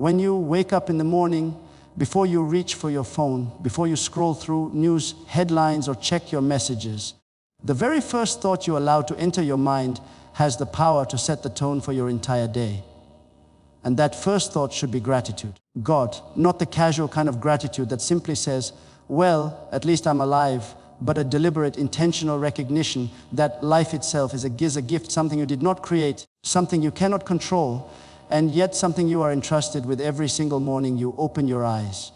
When you wake up in the morning, before you reach for your phone, before you scroll through news headlines or check your messages, the very first thought you allow to enter your mind has the power to set the tone for your entire day. And that first thought should be gratitude. God, not the casual kind of gratitude that simply says, well, at least I'm alive, but a deliberate, intentional recognition that life itself is a gift, something you did not create, something you cannot control, and yet something you are entrusted with every single morning you open your eyes.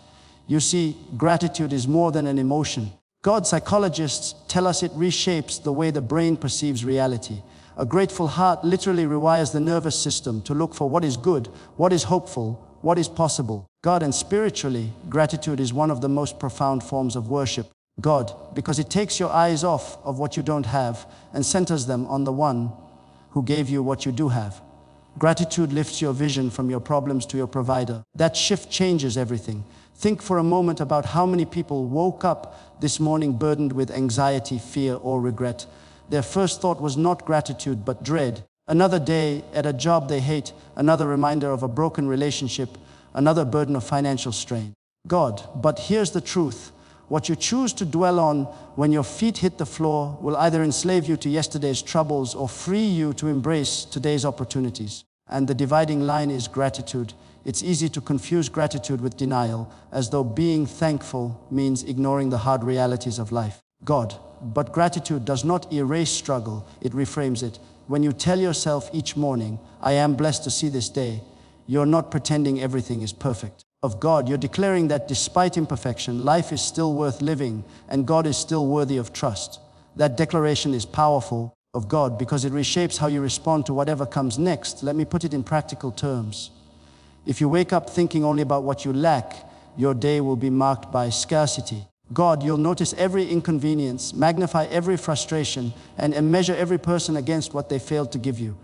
You see, gratitude is more than an emotion. God psychologists tell us it reshapes the way the brain perceives reality. A grateful heart literally rewires the nervous system to look for what is good, what is hopeful, what is possible. God, and spiritually, gratitude is one of the most profound forms of worship. God, because it takes your eyes off of what you don't have and centers them on the one who gave you what you do have. Gratitude lifts your vision from your problems to your provider. That shift changes everything. Think for a moment about how many people woke up this morning burdened with anxiety, fear, or regret. Their first thought was not gratitude, but dread. Another day at a job they hate, another reminder of a broken relationship, another burden of financial strain. God, but here's the truth. What you choose to dwell on when your feet hit the floor will either enslave you to yesterday's troubles or free you to embrace today's opportunities. And the dividing line is gratitude. It's easy to confuse gratitude with denial, as though being thankful means ignoring the hard realities of life. God, but gratitude does not erase struggle, it reframes it. When you tell yourself each morning, I am blessed to see this day, you're not pretending everything is perfect. Of God, you're declaring that despite imperfection, life is still worth living and God is still worthy of trust. That declaration is powerful of God because it reshapes how you respond to whatever comes next. Let me put it in practical terms. If you wake up thinking only about what you lack, your day will be marked by scarcity. God, you'll notice every inconvenience, magnify every frustration, and measure every person against what they failed to give you.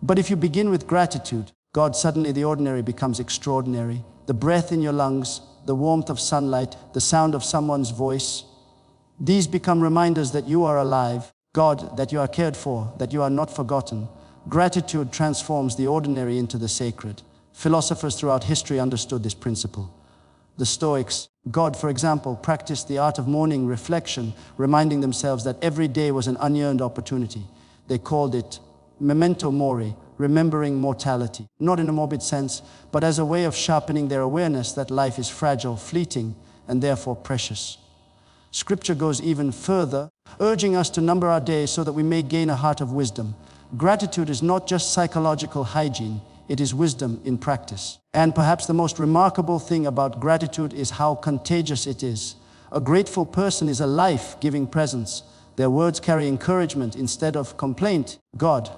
But if you begin with gratitude, God, suddenly the ordinary becomes extraordinary. The breath in your lungs, the warmth of sunlight, the sound of someone's voice. These become reminders that you are alive, God, that you are cared for, that you are not forgotten. Gratitude transforms the ordinary into the sacred. Philosophers throughout history understood this principle. The Stoics, God, for example, practiced the art of morning reflection, reminding themselves that every day was an unearned opportunity. They called it memento mori, remembering mortality, not in a morbid sense, but as a way of sharpening their awareness that life is fragile, fleeting, and therefore precious. Scripture goes even further, urging us to number our days so that we may gain a heart of wisdom. Gratitude is not just psychological hygiene, it is wisdom in practice. And perhaps the most remarkable thing about gratitude is how contagious it is. A grateful person is a life-giving presence. Their words carry encouragement instead of complaint. God,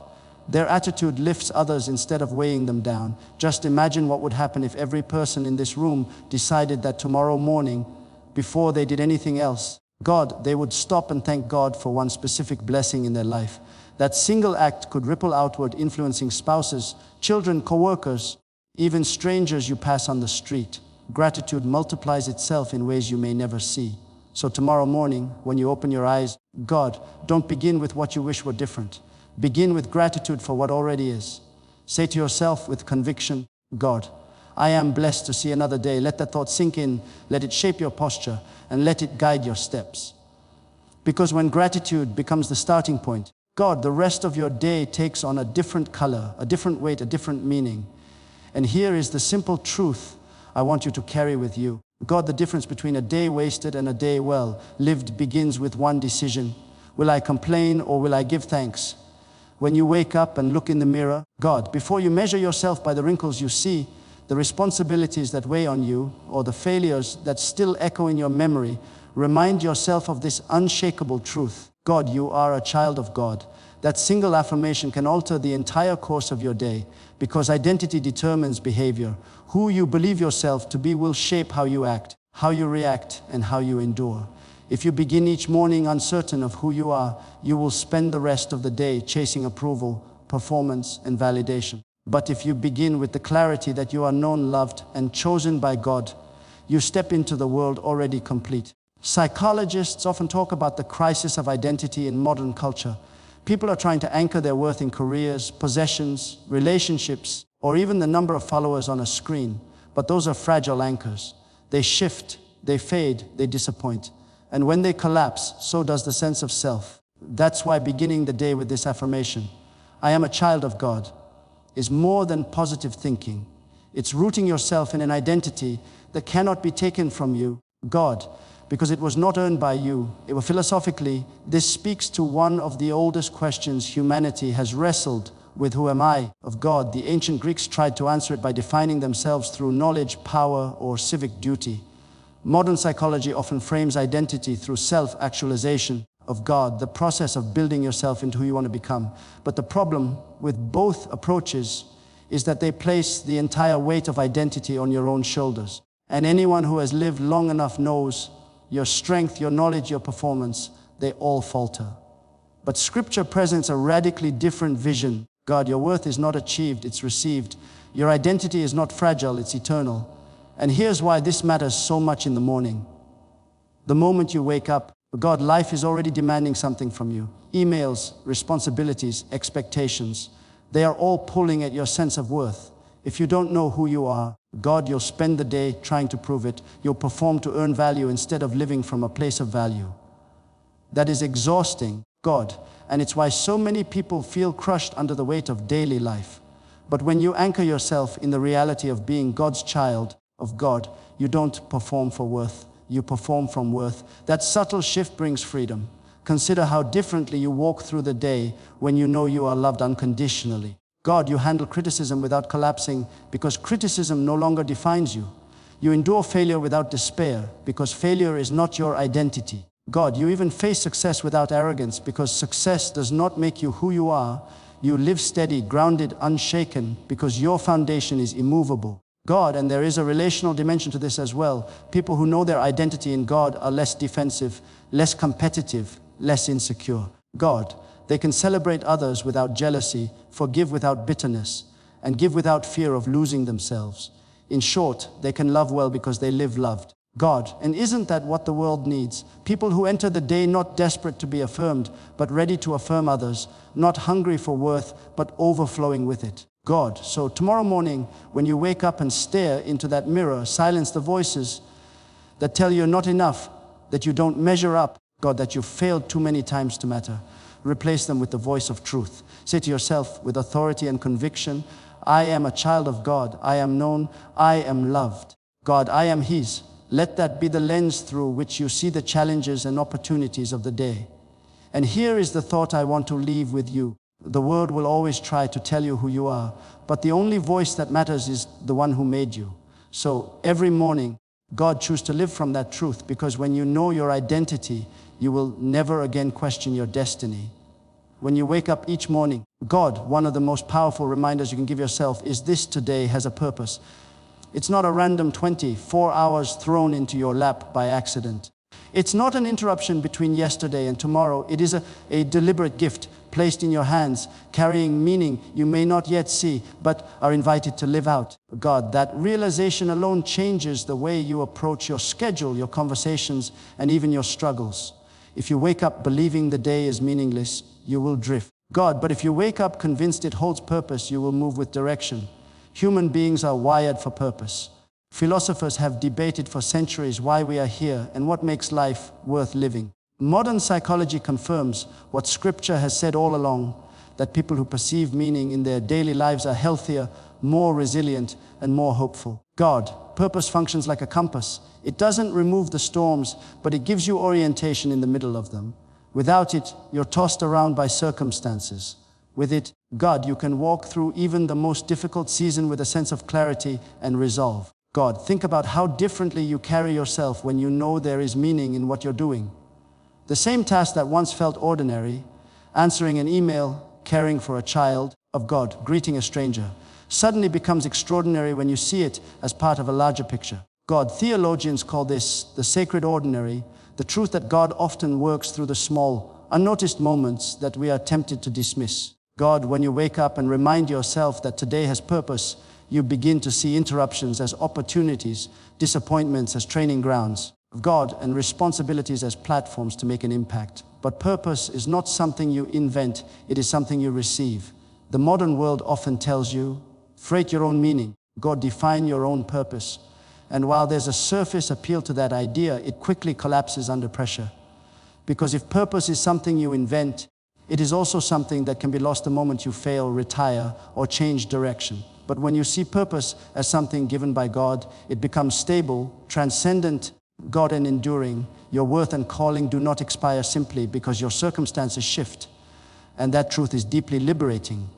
their attitude lifts others instead of weighing them down. Just imagine what would happen if every person in this room decided that tomorrow morning, before they did anything else, God, they would stop and thank God for one specific blessing in their life. That single act could ripple outward, influencing spouses, children, co-workers, even strangers you pass on the street. Gratitude multiplies itself in ways you may never see. So tomorrow morning, when you open your eyes, God, don't begin with what you wish were different. Begin with gratitude for what already is. Say to yourself with conviction, God, I am blessed to see another day. Let that thought sink in, let it shape your posture, and let it guide your steps. Because when gratitude becomes the starting point, God, the rest of your day takes on a different color, a different weight, a different meaning. And here is the simple truth I want you to carry with you. God, the difference between a day wasted and a day well lived begins with one decision. Will I complain or will I give thanks? When you wake up and look in the mirror, God, before you measure yourself by the wrinkles you see, the responsibilities that weigh on you, or the failures that still echo in your memory, remind yourself of this unshakable truth. God, you are a child of God. That single affirmation can alter the entire course of your day, because identity determines behavior. Who you believe yourself to be will shape how you act, how you react, and how you endure. If you begin each morning uncertain of who you are, you will spend the rest of the day chasing approval, performance, and validation. But if you begin with the clarity that you are known, loved, and chosen by God, you step into the world already complete. Psychologists often talk about the crisis of identity in modern culture. People are trying to anchor their worth in careers, possessions, relationships, or even the number of followers on a screen, but those are fragile anchors. They shift, they fade, they disappoint. And when they collapse, so does the sense of self. That's why beginning the day with this affirmation, I am a child of God, is more than positive thinking. It's rooting yourself in an identity that cannot be taken from you, God, because it was not earned by you. Philosophically, this speaks to one of the oldest questions humanity has wrestled with: who am I? Of God. The ancient Greeks tried to answer it by defining themselves through knowledge, power, or civic duty. Modern psychology often frames identity through self-actualization. Of God, the process of building yourself into who you want to become. But the problem with both approaches is that they place the entire weight of identity on your own shoulders. And anyone who has lived long enough knows your strength, your knowledge, your performance, they all falter. But Scripture presents a radically different vision. God, your worth is not achieved, it's received. Your identity is not fragile, it's eternal. And here's why this matters so much in the morning. The moment you wake up, God, life is already demanding something from you. Emails, responsibilities, expectations, they are all pulling at your sense of worth. If you don't know who you are, God, you'll spend the day trying to prove it. You'll perform to earn value instead of living from a place of value. That is exhausting, God, and it's why so many people feel crushed under the weight of daily life. But when you anchor yourself in the reality of being God's child of God, you don't perform for worth. You perform from worth. That subtle shift brings freedom. Consider how differently you walk through the day when you know you are loved unconditionally. God, you handle criticism without collapsing because criticism no longer defines you. You endure failure without despair because failure is not your identity. God, you even face success without arrogance because success does not make you who you are. You live steady, grounded, unshaken because your foundation is immovable. God, and there is a relational dimension to this as well. People who know their identity in God are less defensive, less competitive, less insecure. God, they can celebrate others without jealousy, forgive without bitterness, and give without fear of losing themselves. In short, they can love well because they live loved. God, and isn't that what the world needs? People who enter the day not desperate to be affirmed, but ready to affirm others, not hungry for worth, but overflowing with it. God. So tomorrow morning, when you wake up and stare into that mirror, silence the voices that tell you not enough, that you don't measure up, God, that you've failed too many times to matter. Replace them with the voice of truth. Say to yourself with authority and conviction, I am a child of God. I am known. I am loved. God, I am His. Let that be the lens through which you see the challenges and opportunities of the day. And here is the thought I want to leave with you. The world will always try to tell you who you are, but the only voice that matters is the one who made you. So every morning, God, choose to live from that truth, because when you know your identity, you will never again question your destiny. When you wake up each morning, God, one of the most powerful reminders you can give yourself is this: today has a purpose. It's not a random 24 hours thrown into your lap by accident. It's not an interruption between yesterday and tomorrow. It is a deliberate gift placed in your hands, carrying meaning you may not yet see, but are invited to live out. God, that realization alone changes the way you approach your schedule, your conversations, and even your struggles. If you wake up believing the day is meaningless, you will drift. God, but if you wake up convinced it holds purpose, you will move with direction. Human beings are wired for purpose. Philosophers have debated for centuries why we are here and what makes life worth living. Modern psychology confirms what Scripture has said all along, that people who perceive meaning in their daily lives are healthier, more resilient, and more hopeful. God, purpose functions like a compass. It doesn't remove the storms, but it gives you orientation in the middle of them. Without it, you're tossed around by circumstances. With it, God, you can walk through even the most difficult season with a sense of clarity and resolve. God, think about how differently you carry yourself when you know there is meaning in what you're doing. The same task that once felt ordinary, answering an email, caring for a child of God, greeting a stranger, suddenly becomes extraordinary when you see it as part of a larger picture. God, theologians call this the sacred ordinary, the truth that God often works through the small, unnoticed moments that we are tempted to dismiss. God, when you wake up and remind yourself that today has purpose, you begin to see interruptions as opportunities, disappointments as training grounds of God, and responsibilities as platforms to make an impact. But purpose is not something you invent, it is something you receive. The modern world often tells you, Create your own meaning. Go define your own purpose. And while there's a surface appeal to that idea, it quickly collapses under pressure. Because if purpose is something you invent, it is also something that can be lost the moment you fail, retire, or change direction. But when you see purpose as something given by God, it becomes stable, transcendent, God and enduring. Your worth and calling do not expire simply because your circumstances shift. And that truth is deeply liberating.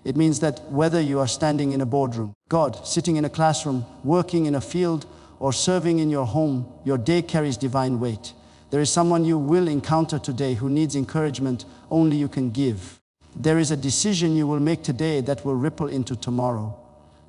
It means that whether you are standing in a boardroom, God, sitting in a classroom, working in a field, or serving in your home, your day carries divine weight. There is someone you will encounter today who needs encouragement only you can give. There is a decision you will make today that will ripple into tomorrow.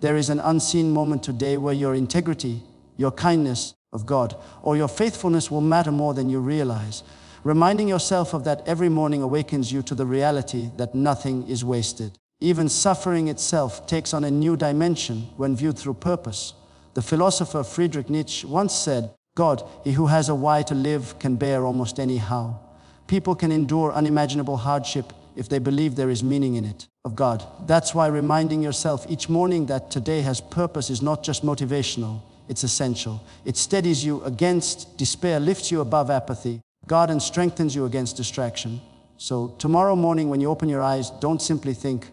There is an unseen moment today where your integrity, your kindness of God, or your faithfulness will matter more than you realize. Reminding yourself of that every morning awakens you to the reality that nothing is wasted. Even suffering itself takes on a new dimension when viewed through purpose. The philosopher Friedrich Nietzsche once said, God, he who has a why to live can bear almost any how. People can endure unimaginable hardship if they believe there is meaning in it, of God. That's why reminding yourself each morning that today has purpose is not just motivational, it's essential. It steadies you against despair, lifts you above apathy, God, and strengthens you against distraction. So tomorrow morning when you open your eyes, don't simply think,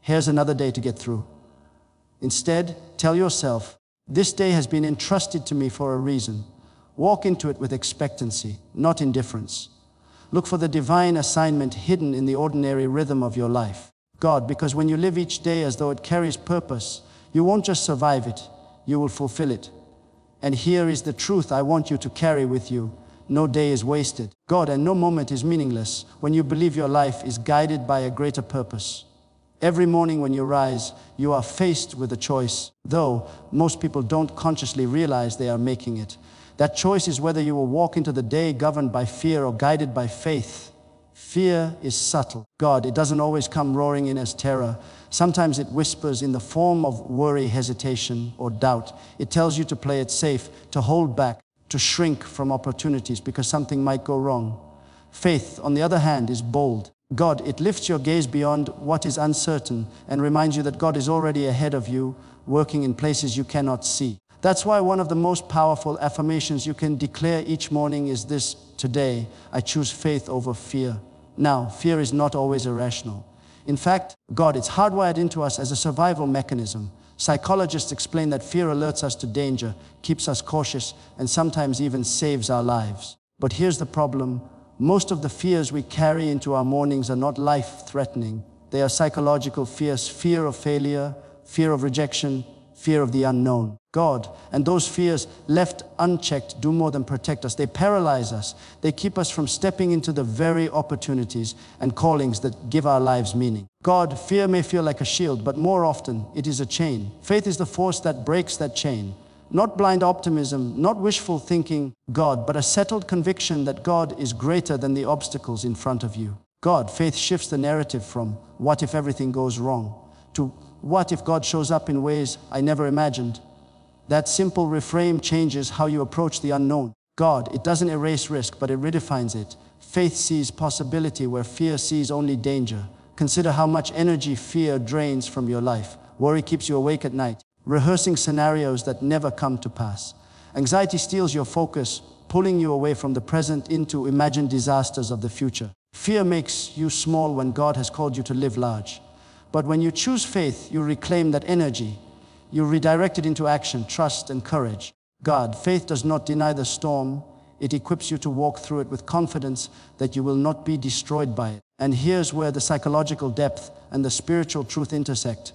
here's another day to get through. Instead, tell yourself, this day has been entrusted to me for a reason. Walk into it with expectancy, not indifference. Look for the divine assignment hidden in the ordinary rhythm of your life. God, because when you live each day as though it carries purpose, you won't just survive it, you will fulfill it. And here is the truth I want you to carry with you. No day is wasted, God, and no moment is meaningless when you believe your life is guided by a greater purpose. Every morning when you rise, you are faced with a choice, though most people don't consciously realize they are making it. That choice is whether you will walk into the day governed by fear or guided by faith. Fear is subtle. God, it doesn't always come roaring in as terror. Sometimes it whispers in the form of worry, hesitation, or doubt. It tells you to play it safe, to hold back, to shrink from opportunities because something might go wrong. Faith, on the other hand, is bold. God, it lifts your gaze beyond what is uncertain and reminds you that God is already ahead of you, working in places you cannot see. That's why one of the most powerful affirmations you can declare each morning is this: today, I choose faith over fear. Now, fear is not always irrational. In fact, God, it's hardwired into us as a survival mechanism. Psychologists explain that fear alerts us to danger, keeps us cautious, and sometimes even saves our lives. But here's the problem. Most of the fears we carry into our mornings are not life-threatening. They are psychological fears: fear of failure, fear of rejection, fear of the unknown. God, and those fears, left unchecked, do more than protect us. They paralyze us. They keep us from stepping into the very opportunities and callings that give our lives meaning. God, fear may feel like a shield, but more often it is a chain. Faith is the force that breaks that chain. Not blind optimism, not wishful thinking, God, but a settled conviction that God is greater than the obstacles in front of you. God, faith shifts the narrative from what if everything goes wrong to what if God shows up in ways I never imagined. That simple reframe changes how you approach the unknown. God, it doesn't erase risk, but it redefines it. Faith sees possibility where fear sees only danger. Consider how much energy fear drains from your life. Worry keeps you awake at night, rehearsing scenarios that never come to pass. Anxiety steals your focus, pulling you away from the present into imagined disasters of the future. Fear makes you small when God has called you to live large. But when you choose faith, you reclaim that energy. You redirect it into action, trust, and courage. God, faith does not deny the storm. It equips you to walk through it with confidence that you will not be destroyed by it. And here's where the psychological depth and the spiritual truth intersect.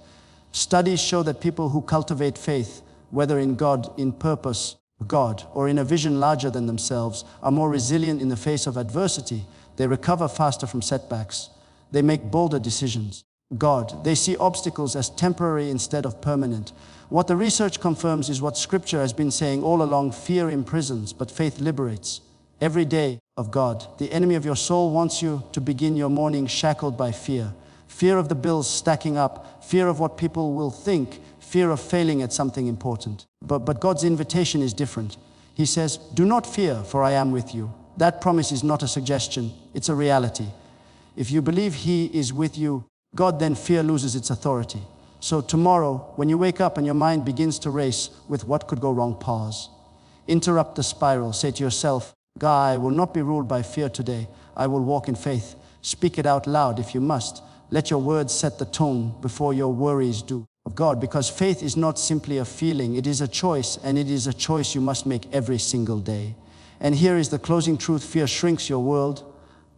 Studies show that people who cultivate faith, whether in God, in purpose, God, or in a vision larger than themselves, are more resilient in the face of adversity. They recover faster from setbacks. They make bolder decisions. God, they see obstacles as temporary instead of permanent. What the research confirms is what Scripture has been saying all along: fear imprisons, but faith liberates. Every day of God, the enemy of your soul wants you to begin your morning shackled by fear. Fear of the bills stacking up, fear of what people will think, fear of failing at something important. But God's invitation is different. He says, do not fear, for I am with you. That promise is not a suggestion, it's a reality. If you believe He is with you, God, then fear loses its authority. So tomorrow, when you wake up and your mind begins to race with what could go wrong, pause. Interrupt the spiral. Say to yourself, God, I will not be ruled by fear today. I will walk in faith. Speak it out loud if you must. Let your words set the tone before your worries do. Of God, because faith is not simply a feeling, it is a choice, and it is a choice you must make every single day. And here is the closing truth: fear shrinks your world,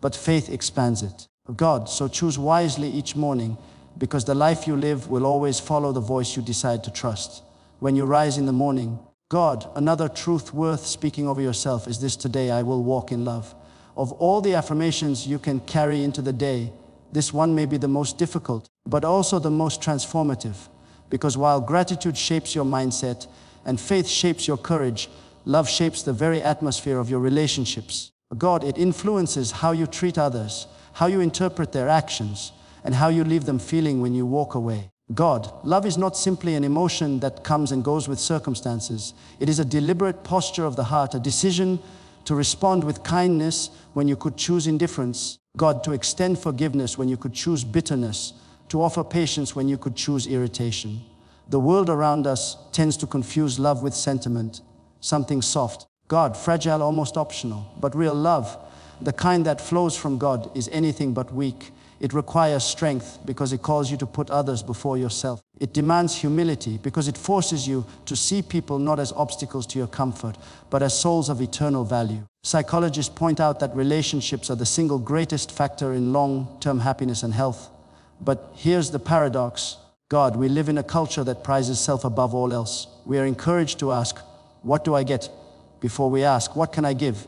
but faith expands it. Of God, so choose wisely each morning, because the life you live will always follow the voice you decide to trust. When you rise in the morning, God, another truth worth speaking over yourself is this: today I will walk in love. Of all the affirmations you can carry into the day, this one may be the most difficult, but also the most transformative. Because while gratitude shapes your mindset and faith shapes your courage, love shapes the very atmosphere of your relationships. God, it influences how you treat others, how you interpret their actions, and how you leave them feeling when you walk away. God, love is not simply an emotion that comes and goes with circumstances. It is a deliberate posture of the heart, a decision to respond with kindness when you could choose indifference. God, to extend forgiveness when you could choose bitterness, to offer patience when you could choose irritation. The world around us tends to confuse love with sentiment, something soft. God, fragile, almost optional. But real love, the kind that flows from God, is anything but weak. It requires strength because it calls you to put others before yourself. It demands humility because it forces you to see people not as obstacles to your comfort, but as souls of eternal value. Psychologists point out that relationships are the single greatest factor in long-term happiness and health. But here's the paradox. God, we live in a culture that prizes self above all else. We are encouraged to ask, what do I get? Before we ask, what can I give?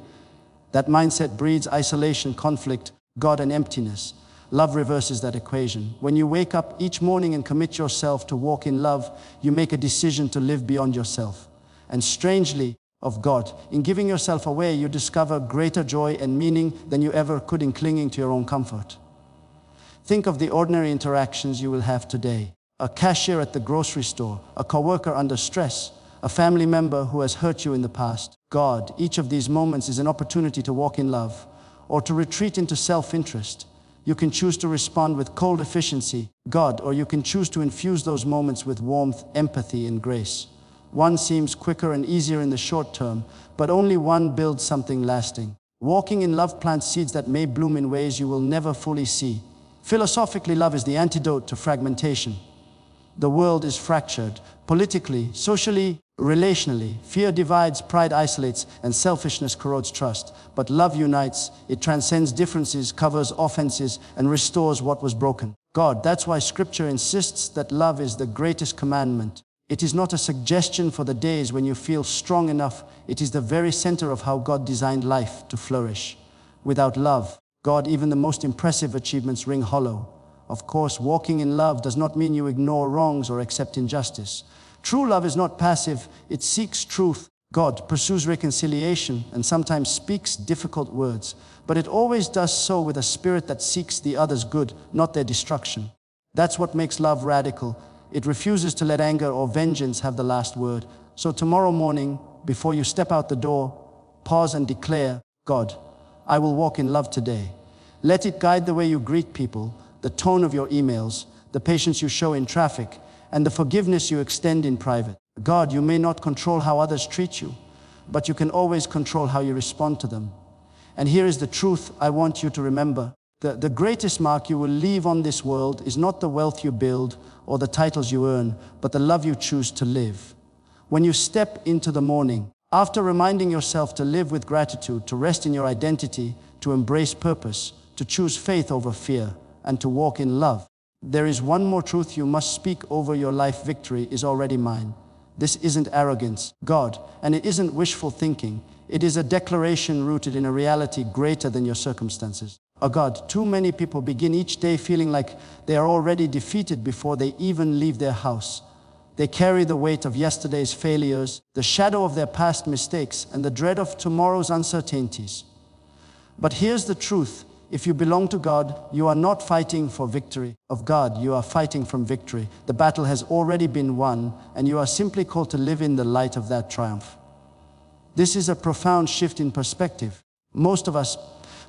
That mindset breeds isolation, conflict, God, and emptiness. Love reverses that equation. When you wake up each morning and commit yourself to walk in love, you make a decision to live beyond yourself. And strangely, of God, in giving yourself away, you discover greater joy and meaning than you ever could in clinging to your own comfort. Think of the ordinary interactions you will have today. A cashier at the grocery store, a coworker under stress, a family member who has hurt you in the past. God, each of these moments is an opportunity to walk in love or to retreat into self-interest. You can choose to respond with cold efficiency, God, or you can choose to infuse those moments with warmth, empathy, and grace. One seems quicker and easier in the short term, but only one builds something lasting. Walking in love plants seeds that may bloom in ways you will never fully see. Philosophically, love is the antidote to fragmentation. The world is fractured, politically, socially, relationally. Fear divides, pride isolates, and selfishness corrodes trust. But love unites, it transcends differences, covers offenses, and restores what was broken. God, that's why Scripture insists that love is the greatest commandment. It is not a suggestion for the days when you feel strong enough. It is the very center of how God designed life to flourish. Without love, God, even the most impressive achievements ring hollow. Of course, walking in love does not mean you ignore wrongs or accept injustice. True love is not passive, it seeks truth. God pursues reconciliation and sometimes speaks difficult words, but it always does so with a spirit that seeks the other's good, not their destruction. That's what makes love radical. It refuses to let anger or vengeance have the last word. So tomorrow morning, before you step out the door, pause and declare, God, I will walk in love today. Let it guide the way you greet people, the tone of your emails, the patience you show in traffic, and the forgiveness you extend in private. God, you may not control how others treat you, but you can always control how you respond to them. And here is the truth I want you to remember. The greatest mark you will leave on this world is not the wealth you build or the titles you earn, but the love you choose to live. When you step into the morning, after reminding yourself to live with gratitude, to rest in your identity, to embrace purpose, to choose faith over fear, and to walk in love, there is one more truth you must speak over your life. Victory is already mine. This isn't arrogance, God, and it isn't wishful thinking. It is a declaration rooted in a reality greater than your circumstances. Oh God, too many people begin each day feeling like they are already defeated before they even leave their house. They carry the weight of yesterday's failures, the shadow of their past mistakes, and the dread of tomorrow's uncertainties. But here's the truth. If you belong to God, you are not fighting for victory. Of God, you are fighting from victory. The battle has already been won, and you are simply called to live in the light of that triumph. This is a profound shift in perspective. Most of us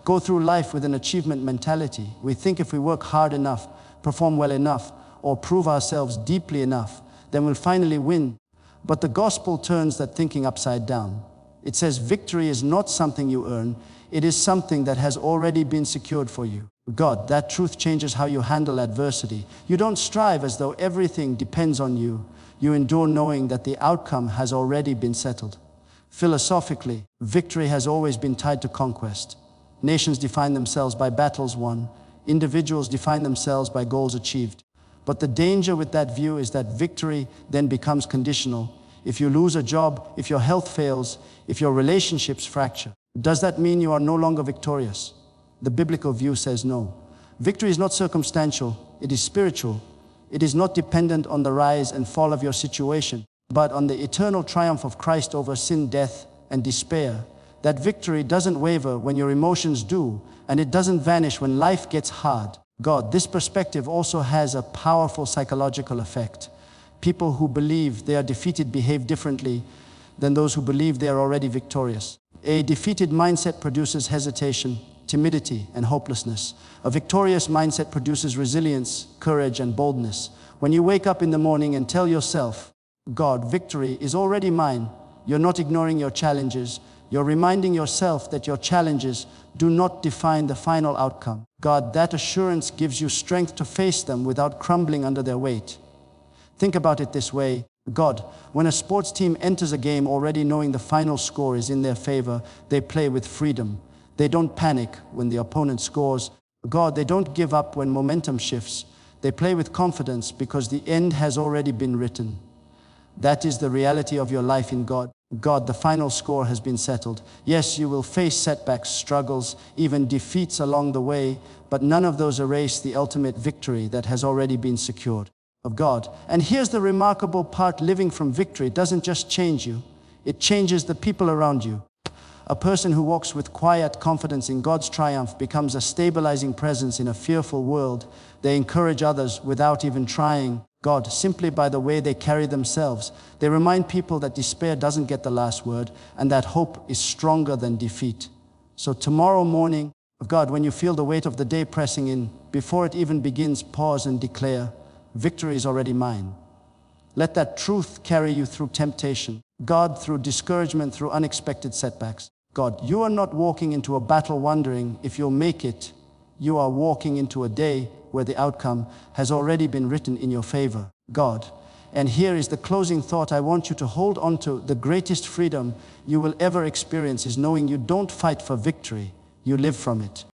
go through life with an achievement mentality. We think if we work hard enough, perform well enough, or prove ourselves deeply enough, then we'll finally win. But the gospel turns that thinking upside down. It says victory is not something you earn, it is something that has already been secured for you. God, that truth changes how you handle adversity. You don't strive as though everything depends on you. You endure knowing that the outcome has already been settled. Philosophically, victory has always been tied to conquest. Nations define themselves by battles won. Individuals define themselves by goals achieved. But the danger with that view is that victory then becomes conditional. If you lose a job, if your health fails, if your relationships fracture, does that mean you are no longer victorious? The biblical view says no. Victory is not circumstantial, it is spiritual. It is not dependent on the rise and fall of your situation, but on the eternal triumph of Christ over sin, death, and despair. That victory doesn't waver when your emotions do, and it doesn't vanish when life gets hard. God, this perspective also has a powerful psychological effect. People who believe they are defeated behave differently than those who believe they are already victorious. A defeated mindset produces hesitation, timidity, and hopelessness. A victorious mindset produces resilience, courage, and boldness. When you wake up in the morning and tell yourself, God, victory is already mine, you're not ignoring your challenges. You're reminding yourself that your challenges do not define the final outcome. God, that assurance gives you strength to face them without crumbling under their weight. Think about it this way. God, when a sports team enters a game already knowing the final score is in their favor, they play with freedom. They don't panic when the opponent scores. God, they don't give up when momentum shifts. They play with confidence because the end has already been written. That is the reality of your life in God. God, the final score has been settled. Yes, you will face setbacks, struggles, even defeats along the way, but none of those erase the ultimate victory that has already been secured of God. And here's the remarkable part: living from victory doesn't just change you, it changes the people around you. A person who walks with quiet confidence in God's triumph becomes a stabilizing presence in a fearful world. They encourage others without even trying. God, simply by the way they carry themselves. They remind people that despair doesn't get the last word and that hope is stronger than defeat. So tomorrow morning, God, when you feel the weight of the day pressing in, before it even begins, pause and declare, victory is already mine. Let that truth carry you through temptation, God, through discouragement, through unexpected setbacks. God, you are not walking into a battle wondering if you'll make it. You are walking into a day where the outcome has already been written in your favor, God. And here is the closing thought I want you to hold on to. The greatest freedom you will ever experience is knowing you don't fight for victory, you live from it.